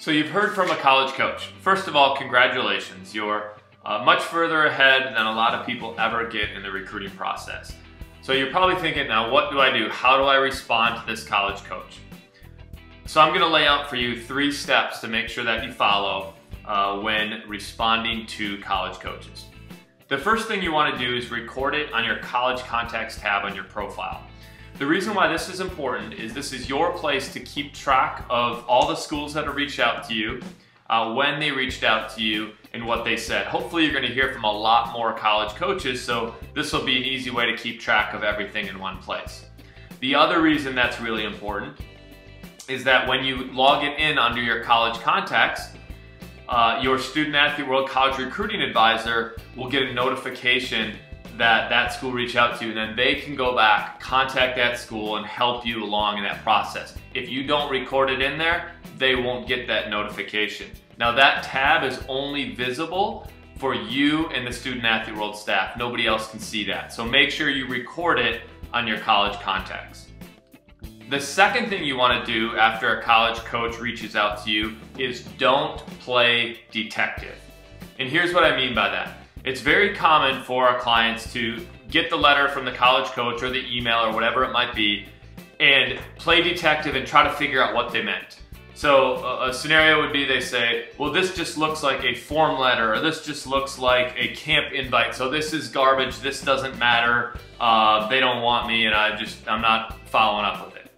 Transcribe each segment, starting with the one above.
So you've heard from a college coach. First of all, congratulations. You're much further ahead than a lot of people ever get in the recruiting process. So you're probably thinking, now what do I do? How do I respond to this college coach? So I'm going to lay out for you 3 steps to make sure that you follow when responding to college coaches. The first thing you want to do is record it on your college contacts tab on your profile. The reason why this is important is this is your place to keep track of all the schools that have reached out to you, when they reached out to you, and what they said. Hopefully you're going to hear from a lot more college coaches, so this will be an easy way to keep track of everything in one place. The other reason that's really important is that when you log it in under your college contacts, your Student Athlete World College Recruiting Advisor will get a notification that that school reached out to you, and then they can go back, contact that school, and help you along in that process. If you don't record it in there, they won't get that notification. Now that tab is only visible for you and the Student Athlete World staff. Nobody else can see that. So make sure you record it on your college contacts. The second thing you want to do after a college coach reaches out to you is don't play detective. And here's what I mean by that. It's very common for our clients to get the letter from the college coach or the email or whatever it might be and play detective and try to figure out what they meant. So a scenario would be they say, well, this just looks like a form letter, or this just looks like a camp invite, so this is garbage, this doesn't matter, they don't want me, and I'm not following up with it.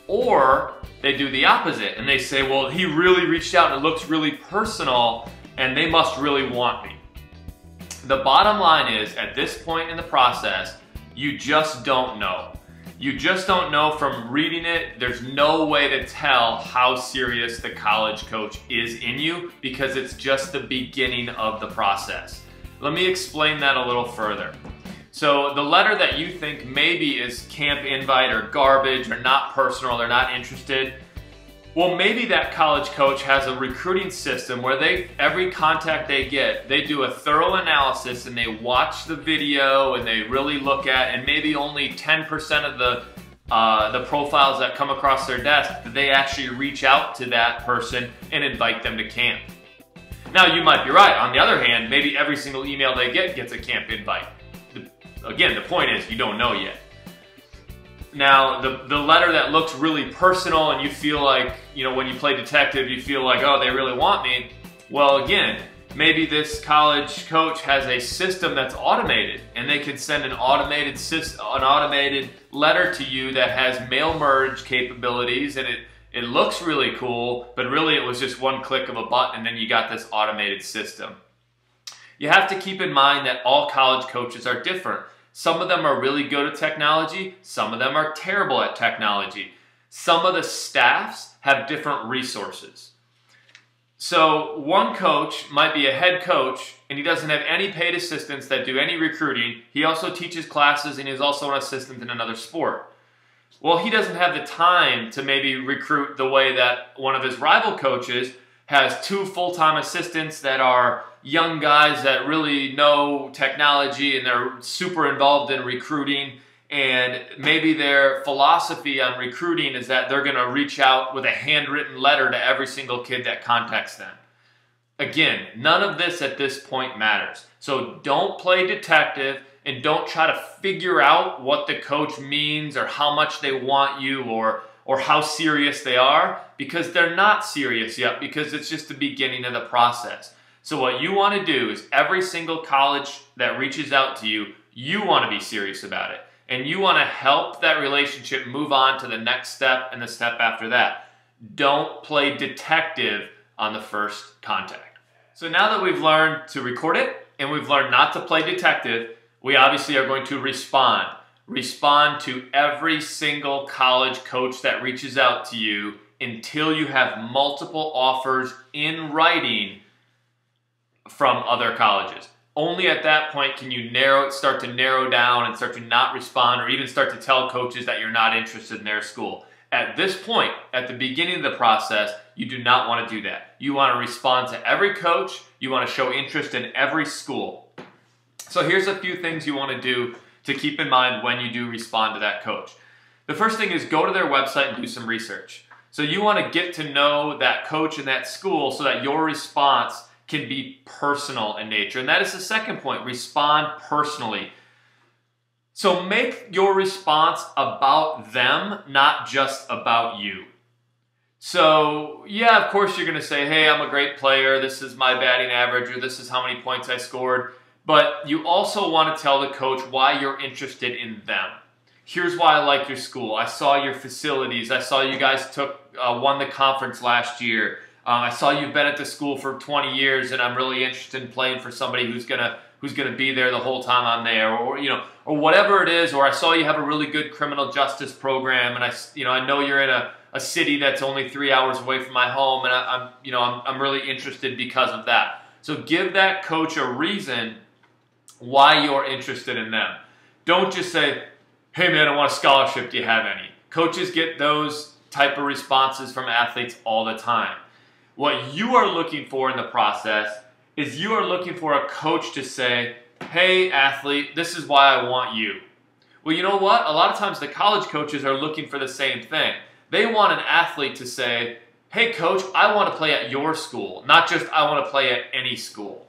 Or they do the opposite and they say, well, he really reached out and it looks really personal and they must really want me. The bottom line is, at this point in the process, you just don't know. You just don't know from reading it. There's no way to tell how serious the college coach is in you because it's just the beginning of the process. Let me explain that a little further. So the letter that you think maybe is camp invite or garbage or not personal, they're not interested, well, maybe that college coach has a recruiting system where every contact they get, they do a thorough analysis and they watch the video and they really look at, and maybe only 10% of the profiles that come across their desk, they actually reach out to that person and invite them to camp. Now, you might be right. On the other hand, maybe every single email they get gets a camp invite. Again, the point is you don't know yet. Now, the letter that looks really personal and you feel like, you know, when you play detective, you feel like, oh, they really want me. Well, again, maybe this college coach has a system that's automated and they can send an automated letter to you that has mail merge capabilities, and it looks really cool, but really it was just one click of a button and then you got this automated system. You have to keep in mind that all college coaches are different. Some of them are really good at technology. Some of them are terrible at technology. Some of the staffs have different resources. So one coach might be a head coach and he doesn't have any paid assistants that do any recruiting. He also teaches classes and he's also an assistant in another sport. Well, he doesn't have the time to maybe recruit the way that one of his rival coaches has 2 full-time assistants that are young guys that really know technology and they're super involved in recruiting, and maybe their philosophy on recruiting is that they're going to reach out with a handwritten letter to every single kid that contacts them. Again, none of this at this point matters. So don't play detective and don't try to figure out what the coach means or how much they want you or how serious they are, because they're not serious yet, because it's just the beginning of the process. So what you want to do is every single college that reaches out to you, you want to be serious about it. And you want to help that relationship move on to the next step and the step after that. Don't play detective on the first contact. So now that we've learned to record it and we've learned not to play detective, we obviously are going to respond. Respond to every single college coach that reaches out to you until you have multiple offers in writing from other colleges. Only at that point can you start to narrow down and start to not respond, or even start to tell coaches that you're not interested in their school. At this point, at the beginning of the process, you do not want to do that. You want to respond to every coach. You want to show interest in every school. So here's a few things you want to do to keep in mind when you do respond to that coach. The first thing is go to their website and do some research. So you want to get to know that coach and that school so that your response can be personal in nature. And that is the second point, respond personally. So make your response about them, not just about you. So yeah, of course you're going to say, hey, I'm a great player, this is my batting average, or this is how many points I scored. But you also want to tell the coach why you're interested in them. Here's why I like your school. I saw your facilities. I saw you guys won the conference last year. I saw you've been at the school for 20 years, and I'm really interested in playing for somebody who's gonna be there the whole time I'm there, or or whatever it is. Or I saw you have a really good criminal justice program, and I know you're in a city that's only 3 hours away from my home, and I'm really interested because of that. So give that coach a reason why you're interested in them. Don't just say, hey man, I want a scholarship, do you have any? Coaches get those type of responses from athletes all the time. What you are looking for in the process is you are looking for a coach to say, hey athlete, this is why I want you. Well, you know what? A lot of times the college coaches are looking for the same thing. They want an athlete to say, hey coach, I want to play at your school, not just I want to play at any school.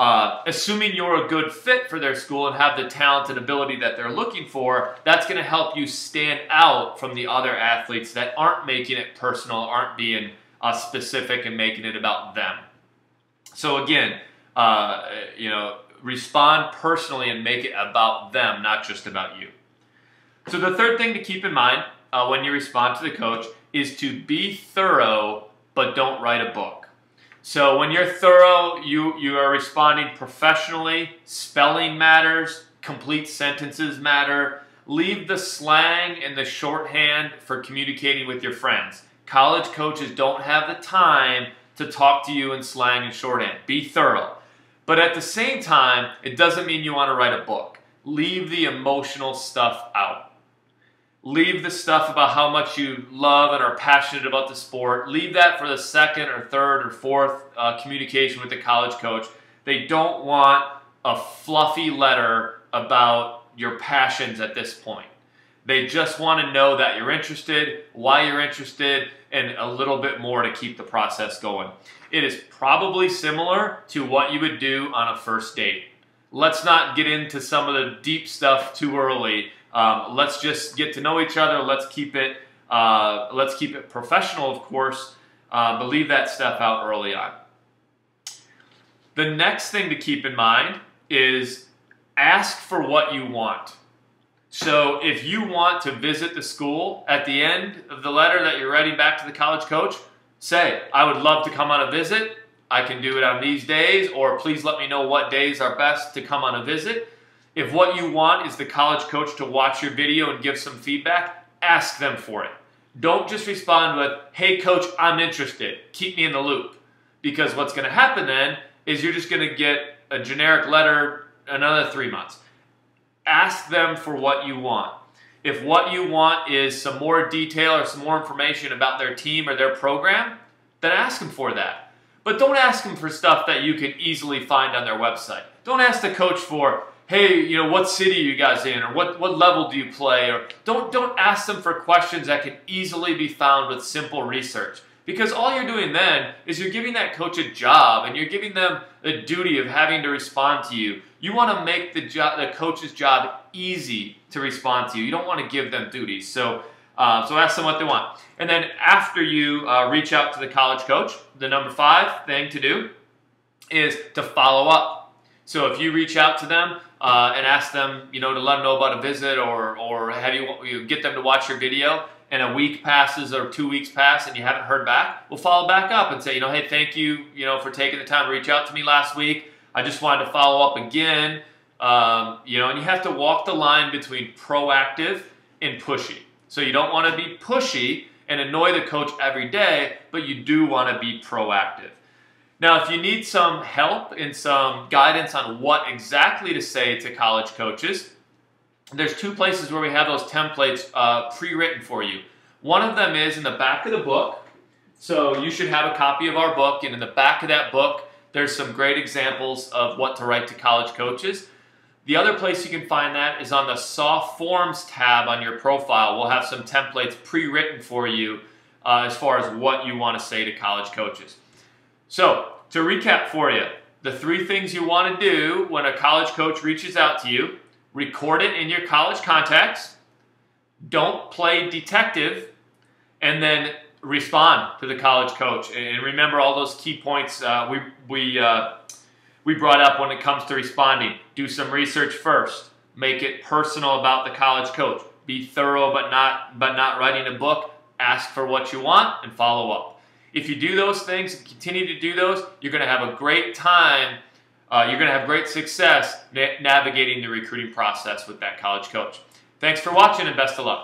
Assuming you're a good fit for their school and have the talent and ability that they're looking for, that's going to help you stand out from the other athletes that aren't making it personal, aren't being specific and making it about them. So again, respond personally and make it about them, not just about you. So the third thing to keep in mind when you respond to the coach is to be thorough, but don't write a book. So when you're thorough, you are responding professionally. Spelling matters. Complete sentences matter. Leave the slang and the shorthand for communicating with your friends. College coaches don't have the time to talk to you in slang and shorthand. Be thorough. But at the same time, it doesn't mean you want to write a book. Leave the emotional stuff out. Leave the stuff about how much you love and are passionate about the sport. Leave that for the second or third or fourth communication with the college coach. They don't want a fluffy letter about your passions at this point. They just want to know that you're interested, why you're interested, and a little bit more to keep the process going. It is probably similar to what you would do on a first date. Let's not get into some of the deep stuff too early. Let's just get to know each other. Let's keep it professional, of course, but leave that stuff out early on. The next thing to keep in mind is ask for what you want. So if you want to visit the school, at the end of the letter that you're writing back to the college coach, say, I would love to come on a visit. I can do it on these days, or please let me know what days are best to come on a visit. If what you want is the college coach to watch your video and give some feedback, ask them for it. Don't just respond with, hey coach, I'm interested. Keep me in the loop. Because what's going to happen then is you're just going to get a generic letter another 3 months. Ask them for what you want. If what you want is some more detail or some more information about their team or their program, then ask them for that. But don't ask them for stuff that you can easily find on their website. Don't ask the coach for, hey, what city are you guys in, or what level do you play, or don't ask them for questions that can easily be found with simple research. Because all you're doing then is you're giving that coach a job, and you're giving them the duty of having to respond to you. You want to make the coach's job easy to respond to you. You don't want to give them duties. So ask them what they want. And then after you reach out to the college coach, the number 5 thing to do is to follow up. So if you reach out to them and ask them, to let them know about a visit, or have you get them to watch your video, and a week passes or 2 weeks pass and you haven't heard back, we'll follow back up and say, hey, thank you, for taking the time to reach out to me last week. I just wanted to follow up again. And you have to walk the line between proactive and pushy. So you don't want to be pushy and annoy the coach every day, but you do want to be proactive. Now, if you need some help and some guidance on what exactly to say to college coaches, there's 2 places where we have those templates pre-written for you. One of them is in the back of the book. So you should have a copy of our book, and in the back of that book, there's some great examples of what to write to college coaches. The other place you can find that is on the Soft Forms tab on your profile. We'll have some templates pre-written for you as far as what you want to say to college coaches. So, to recap for you, the 3 things you want to do when a college coach reaches out to you: record it in your college contacts, don't play detective, and then respond to the college coach. And remember all those key points we brought up when it comes to responding. Do some research first. Make it personal about the college coach. Be thorough, but not writing a book. Ask for what you want and follow up. If you do those things and continue to do those, you're going to have a great time. You're going to have great success navigating the recruiting process with that college coach. Thanks for watching and best of luck.